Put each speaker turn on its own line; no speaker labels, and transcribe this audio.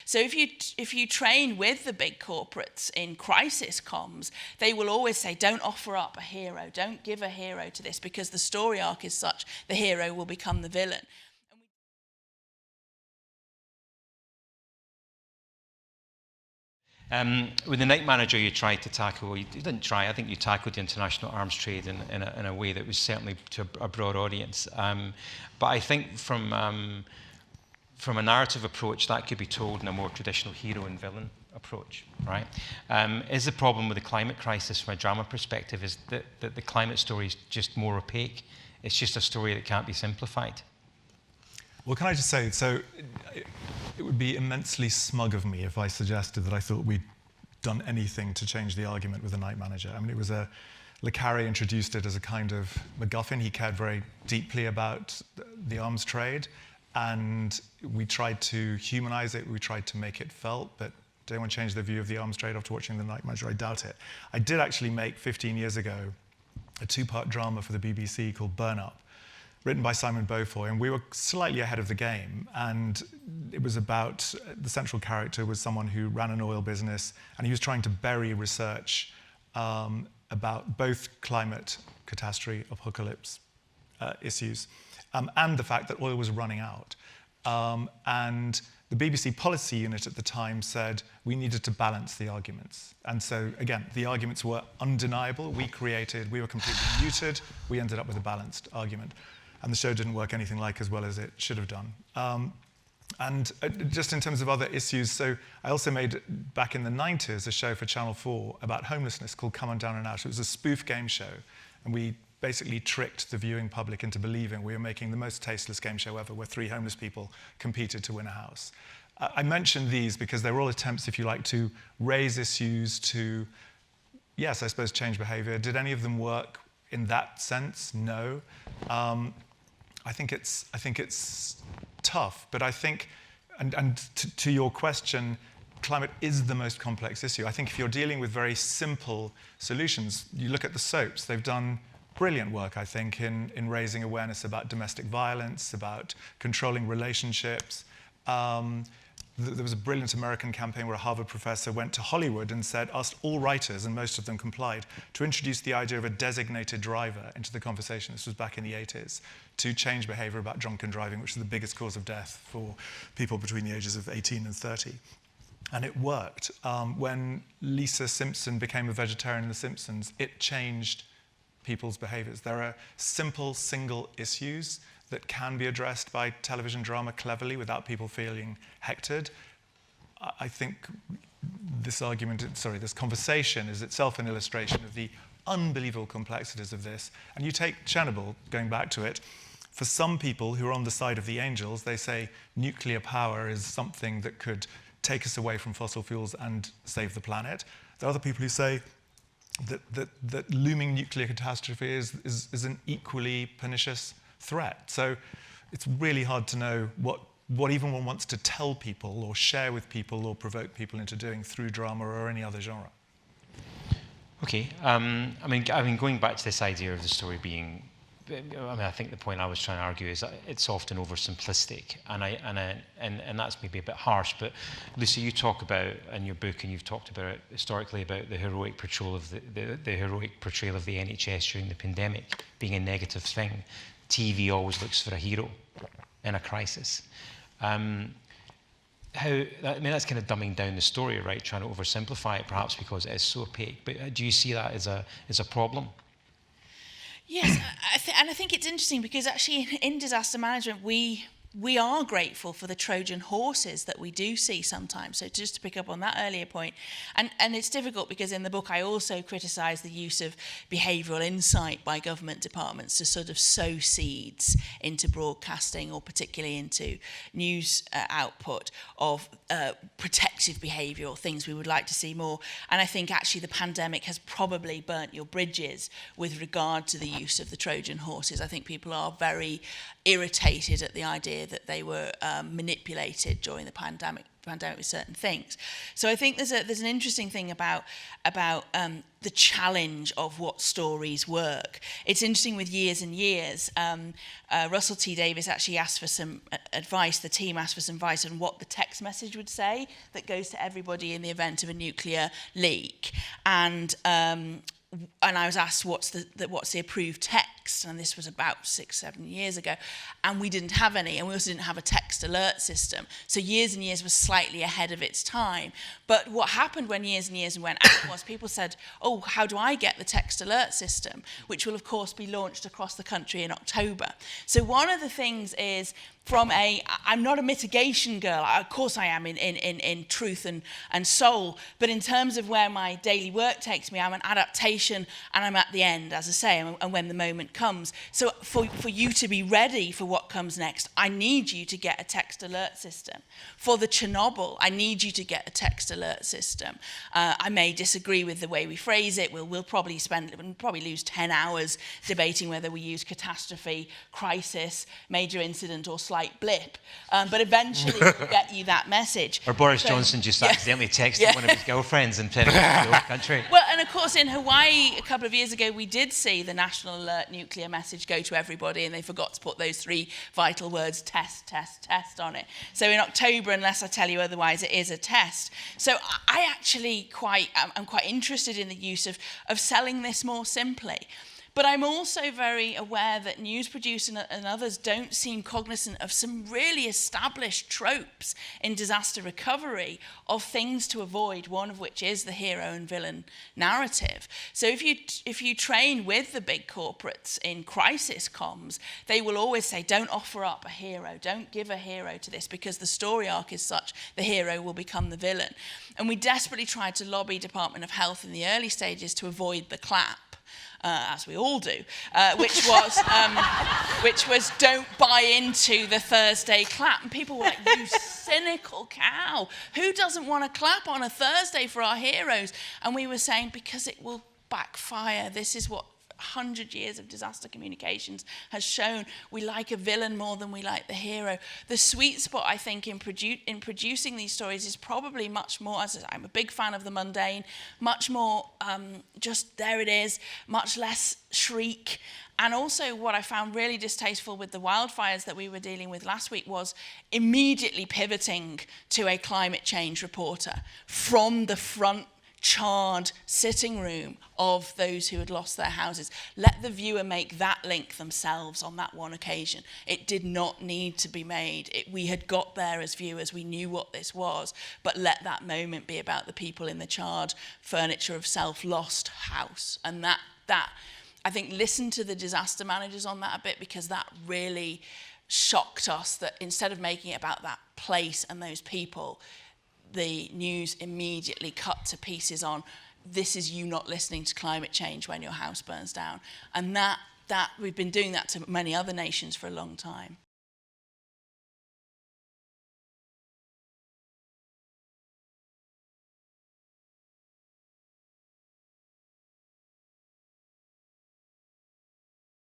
So if you train with the big corporates in crisis comms, they will always say, don't offer up a hero, don't give a hero to this, because the story arc is such, the hero will become the villain.
With the Night Manager, you tried to tackle, you didn't try, I think you tackled the international arms trade in a way that was certainly to a broad audience. But I think from a narrative approach, that could be told in a more traditional hero and villain approach, right? Is the problem with the climate crisis from a drama perspective is that the climate story is just more opaque? It's just a story that can't be simplified?
Well, can I just say, so it would be immensely smug of me if I suggested that I thought we'd done anything to change the argument with the Night Manager. I mean, it was Le Carre introduced it as a kind of MacGuffin. He cared very deeply about the arms trade, and we tried to humanize it, we tried to make it felt, but did anyone change their view of the arms trade after watching the Night Manager? I doubt it. I did actually make, 15 years ago, a 2-part drama for the BBC called Burn Up, written by Simon Beaufoy, and we were slightly ahead of the game. And it was about, the central character was someone who ran an oil business, and he was trying to bury research about both climate catastrophe, apocalypse issues, and the fact that oil was running out. And the BBC policy unit at the time said we needed to balance the arguments. And so, again, the arguments were undeniable. We were completely muted. We ended up with a balanced argument. And the show didn't work anything like as well as it should have done. And just in terms of other issues, so I also made, back in the 90s, a show for Channel 4 about homelessness called Come On Down and Out. It was a spoof game show, and we basically tricked the viewing public into believing we were making the most tasteless game show ever, where 3 homeless people competed to win a house. I mention these because they're all attempts, if you like, to raise issues, to, yes, I suppose, change behavior. Did any of them work in that sense? No. I think it's tough, but I think, and to your question, climate is the most complex issue. I think if you're dealing with very simple solutions, you look at the soaps, they've done brilliant work, I think, in raising awareness about domestic violence, about controlling relationships. There was a brilliant American campaign where a Harvard professor went to Hollywood and asked all writers, and most of them complied, to introduce the idea of a designated driver into the conversation. This was back in the 80s, to change behavior about drunken driving, which is the biggest cause of death for people between the ages of 18 and 30. And it worked. When Lisa Simpson became a vegetarian in The Simpsons, it changed people's behaviors. There are simple, single issues that can be addressed by television drama cleverly without people feeling hectored. I think this conversation is itself an illustration of the unbelievable complexities of this. And you take Chernobyl, going back to it, for some people who are on the side of the angels, they say nuclear power is something that could take us away from fossil fuels and save the planet. There are other people who say that looming nuclear catastrophe is an equally pernicious threat. So it's really hard to know what even one wants to tell people or share with people or provoke people into doing through drama or any other genre.
Okay, I mean, going back to this idea of the story being, I think the point I was trying to argue is that it's often oversimplistic, and that's maybe a bit harsh. But Lucy, you talk about in your book, and you've talked about it historically, about the heroic portrayal of the heroic portrayal of the NHS during the pandemic being a negative thing. TV always looks for a hero in a crisis. That's kind of dumbing down the story, right? Trying to oversimplify it, perhaps because it is so opaque. But do you see that as a problem?
Yes, and I think it's interesting because actually in disaster management, we are grateful for the Trojan horses that we do see sometimes. So just to pick up on that earlier point, and it's difficult because in the book I also criticise the use of behavioural insight by government departments to sort of sow seeds into broadcasting or particularly into news output of protective behaviour or things we would like to see more. And I think actually the pandemic has probably burnt your bridges with regard to the use of the Trojan horses. I think people are very irritated at the idea that they were manipulated during the pandemic pandemic with certain things. So I think there's an interesting thing about the challenge of what stories work. It's interesting with Years and Years. Russell T Davies actually asked for some advice. The team asked for some advice on what the text message would say that goes to everybody in the event of a nuclear leak. And I was asked what's the approved text, and this was about 6-7 years ago, and we didn't have any, and we also didn't have a text alert system. So Years and Years was slightly ahead of its time. But what happened when Years and Years went out was people said, oh, how do I get the text alert system, which will of course be launched across the country in October. So one of the things is, I'm not a mitigation girl. Of course I am in truth and soul, but in terms of where my daily work takes me, I'm an adaptation, and I'm at the end, as I say, and when the moment comes. So for you to be ready for what comes next, I need you to get a text alert system. For the Chernobyl, I need you to get a text alert system. I may disagree with the way we phrase it. We'll probably lose 10 hours debating whether we use catastrophe, crisis, major incident, or slight blip, but eventually we'll get you that message.
Or Boris Johnson just accidentally texted one of his girlfriends and said it was the country.
Well, and of course in Hawaii a couple of years ago we did see the national alert nuclear message go to everybody, and they forgot to put those 3 vital words, test, test, test, on it. So in October, unless I tell you otherwise, it is a test. So I actually am quite interested in the use of selling this more simply. But I'm also very aware that news producers and others don't seem cognizant of some really established tropes in disaster recovery of things to avoid, one of which is the hero and villain narrative. So if you train with the big corporates in crisis comms, they will always say, don't offer up a hero, don't give a hero to this, because the story arc is such, the hero will become the villain. And we desperately tried to lobby Department of Health in the early stages to avoid the clap. As we all do, which was don't buy into the Thursday clap. And people were like, you cynical cow, who doesn't want to clap on a Thursday for our heroes? And we were saying, because it will backfire. This is what 100 years of disaster communications has shown. We like a villain more than we like the hero. The sweet spot, I think, in producing these stories is probably much more, as I'm a big fan of the mundane, much more just there it is, much less shriek. And also what I found really distasteful with the wildfires that we were dealing with last week was immediately pivoting to a climate change reporter from the front charred sitting room of those who had lost their houses. Let the viewer make that link themselves on that one occasion. It did not need to be made. We had got there as viewers. We knew what this was, but let that moment be about the people in the charred furniture of self-lost house. And that I think, listen to the disaster managers on that a bit, because that really shocked us, that instead of making it about that place and those people, the news immediately cut to pieces on, this is you not listening to climate change when your house burns down. And that we've been doing that to many other nations for a long time.